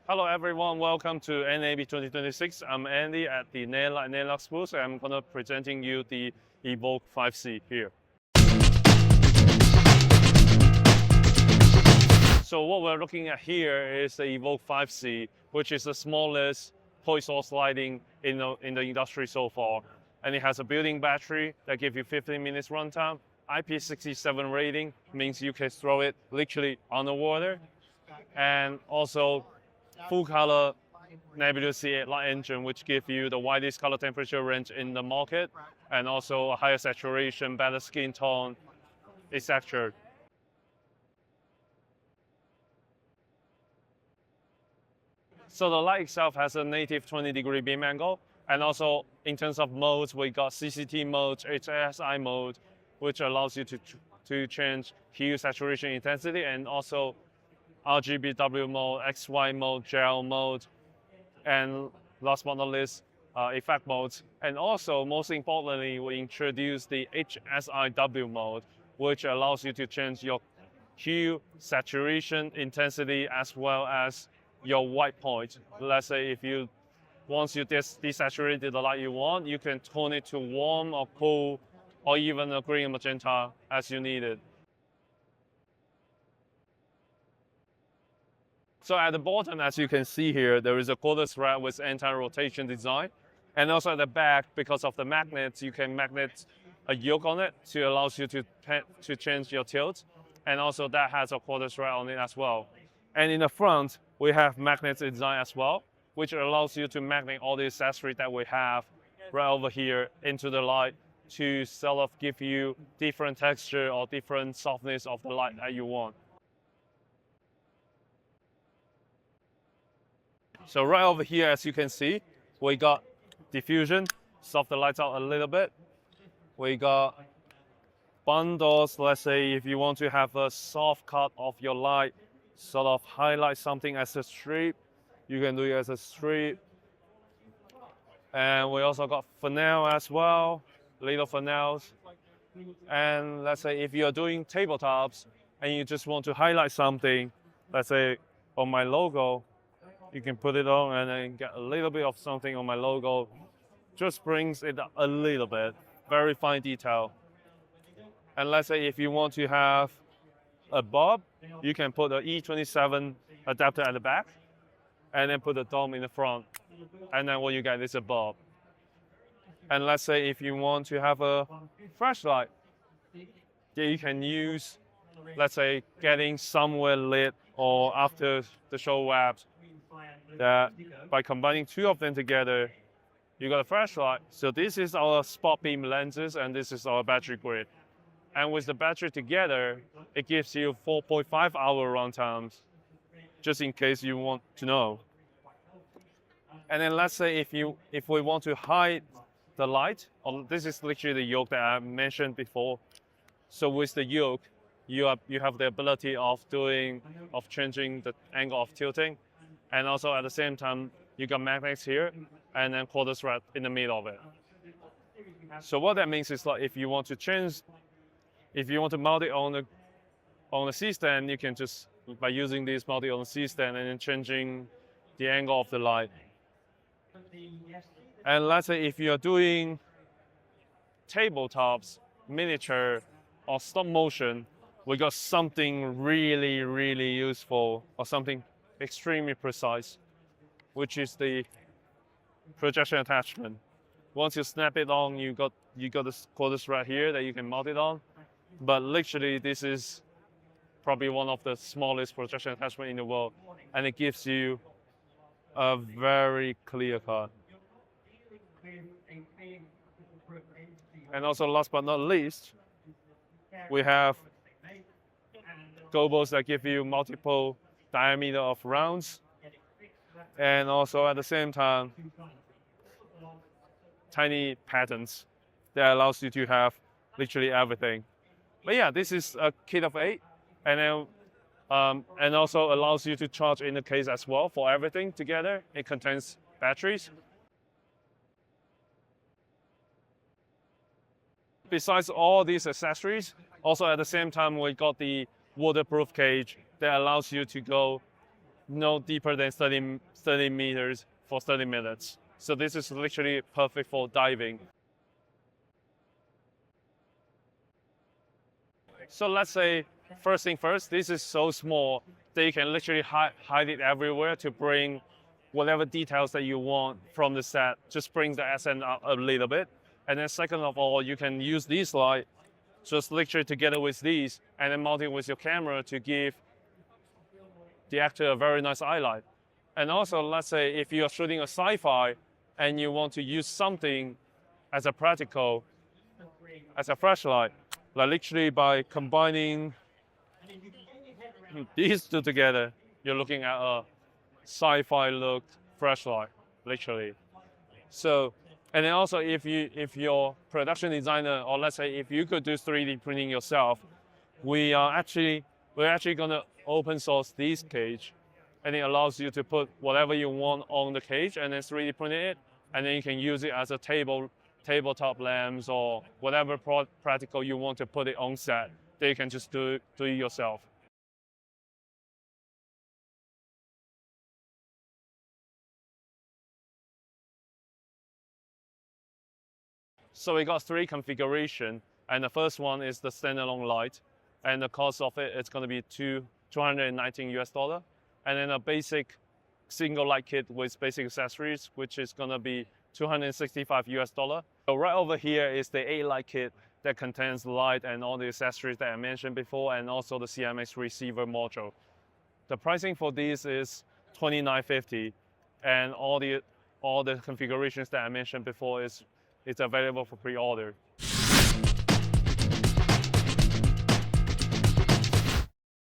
Hello everyone, welcome to NAB 2026. I'm Andy at the Nanlite booth, and I'm gonna presenting you the Evoke 5C here. So what we're looking at here is the Evoke 5C, which is the smallest point source lighting in the industry so far. And it has a built-in battery that gives you 15 minutes runtime. IP67 rating means you can throw it literally underwater. And also full color NAB light engine, which gives you the widest color temperature range in the market, and also a higher saturation, better skin tone, etc. So the light itself has a native 20-degree beam angle, and also in terms of modes, we got CCT mode, HSI mode, which allows you to change hue, saturation, intensity, and also RGBW mode, XY mode, gel mode, and last but not least, effect modes. And also, most importantly, we introduced the HSIW mode, which allows you to change your hue, saturation, intensity, as well as your white point. Let's say once you desaturated the light you want, you can tone it to warm or cool, or even a green magenta as you need it. So at the bottom, as you can see here, there is a quarter thread with anti-rotation design. And also at the back, because of the magnets, you can magnet a yoke on it to allow you to change your tilt. And also that has a quarter thread on it as well. And in the front, we have magnet design as well, which allows you to magnet all the accessories that we have right over here into the light to sort of give you different texture or different softness of the light that you want. So right over here, as you can see, we got diffusion, soft the lights out a little bit. We got bundles. Let's say if you want to have a soft cut of your light, sort of highlight something as a strip, you can do it as a strip. And we also got fresnel as well, little fresnels. And let's say if you're doing tabletops and you just want to highlight something, let's say on my logo, you can put it on and then get a little bit of something on my logo. Just brings it up a little bit, very fine detail. And let's say if you want to have a bulb, you can put an E27 adapter at the back and then put the dome in the front. And then what you get is a bulb. And let's say if you want to have a flashlight, you can use, let's say, getting somewhere lit or after the show wraps, that by combining two of them together, you got a flashlight. So this is our spot beam lenses, and this is our battery grid. And with the battery together, it gives you 4.5-hour run times, just in case you want to know. And then let's say if we want to hide the light, this is literally the yoke that I mentioned before. So with the yoke, you have the ability of changing the angle of tilting. And also at the same time, you got magnets here and then quarter thread in the middle of it. So what that means is like if you want to mount it on the C-stand, you can just, by using this, mount it on the C-stand and then changing the angle of the light. And let's say if you're doing tabletops, miniature, or stop motion, we got something really, really useful, or something extremely precise, which is the projection attachment. Once you snap it on, you got this quarter thread here that you can mount it on. But literally, this is probably one of the smallest projection attachment in the world, and it gives you a very clear cut. And also, last but not least, we have gobos that give you multiple diameter of rounds, and also at the same time, tiny patterns that allows you to have literally everything. But yeah, this is a kit of 8, and then and also allows you to charge in the case as well for everything together. It contains batteries. Besides all these accessories, also at the same time we got the waterproof cage that allows you to go no deeper than 30 meters for 30 minutes. So this is literally perfect for diving. So let's say, first thing first, this is so small that you can literally hide it everywhere to bring whatever details that you want from the set. Just bring the accent up a little bit. And then second of all, you can use these light, just literally together with these, and then mount it with your camera to give the actor a very nice eye light. And also, let's say if you are shooting a sci-fi and you want to use something as a practical, as a flashlight, like literally by combining these two together, you're looking at a sci-fi look flashlight, literally. So, and then also if you're production designer, or let's say if you could do 3D printing yourself, we're actually gonna open source this cage, and it allows you to put whatever you want on the cage and then 3D print it, and then you can use it as a tabletop lamps or whatever practical you want to put it on set. Then you can just do it yourself. So we got 3 configurations, and the first one is the standalone light, and the cost of it is going to be $219 US, and then a basic single light kit with basic accessories, which is going to be $265 US. So right over here is the 8 light kit that contains light and all the accessories that I mentioned before, and also the CMX receiver module. The pricing for these is $29.50, and all the configurations that I mentioned before is available for pre-order.